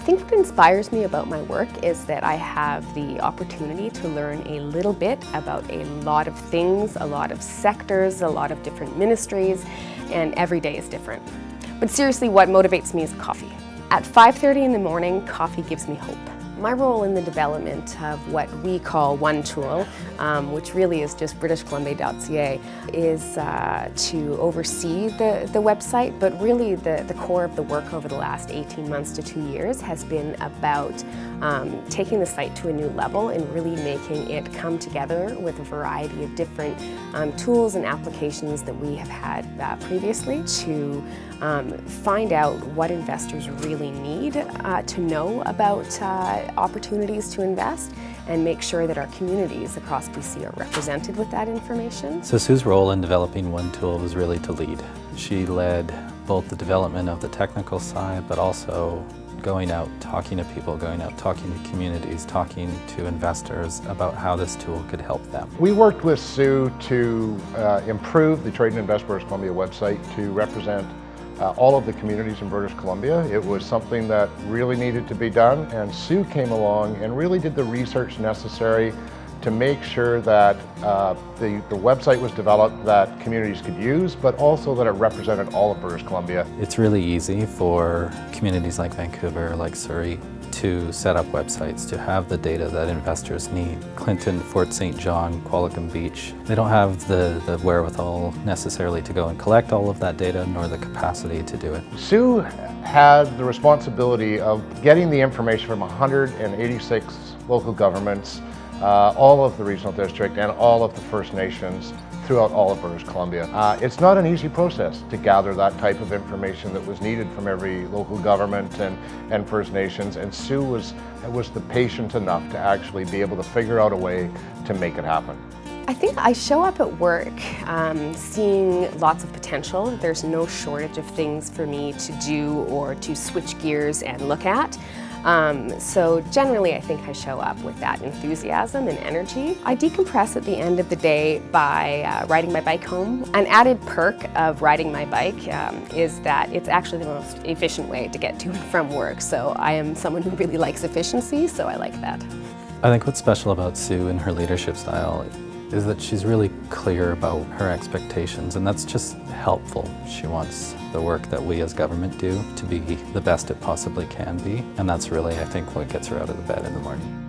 think what inspires me about my work is that I have the opportunity to learn a little bit about a lot of things, a lot of sectors, a lot of different ministries, and every day is different. But seriously, what motivates me is coffee. At 5:30 in the morning, coffee gives me hope. My role in the development of what we call One Tool, which really is just BritishColumbia.ca, is to oversee the website, but really the core of the work over the last 18 months to 2 years has been about taking the site to a new level and really making it come together with a variety of different tools and applications that we have had previously to find out what investors really need to know about opportunities to invest and make sure that our communities across BC are represented with that information. So Sue's role in developing One Tool was really to lead. She led both the development of the technical side, but also going out, talking to people, going out, talking to communities, talking to investors about how this tool could help them. We worked with Sue to improve the Trade and Invest British Columbia website to represent all of the communities in British Columbia. It was something that really needed to be done, and Sue came along and really did the research necessary to make sure that the website was developed that communities could use, but also that it represented all of British Columbia. It's really easy for communities like Vancouver, like Surrey, to set up websites, to have the data that investors need. Clinton, Fort St. John, Qualicum Beach, they don't have the wherewithal necessarily to go and collect all of that data, nor the capacity to do it. Sue had the responsibility of getting the information from 186 local governments, all of the regional district, and all of the First Nations throughout all of British Columbia. It's not an easy process to gather that type of information that was needed from every local government and First Nations, and Sue was patient enough to actually be able to figure out a way to make it happen. I think I show up at work seeing lots of potential. There's no shortage of things for me to do or to switch gears and look at. So generally I think I show up with that enthusiasm and energy. I decompress at the end of the day by riding my bike home. An added perk of riding my bike is that it's actually the most efficient way to get to and from work. So I am someone who really likes efficiency, so I like that. I think what's special about Sue and her leadership style is that she's really clear about her expectations, and that's just helpful. She wants the work that we as government do to be the best it possibly can be, and that's really, I think, what gets her out of the bed in the morning.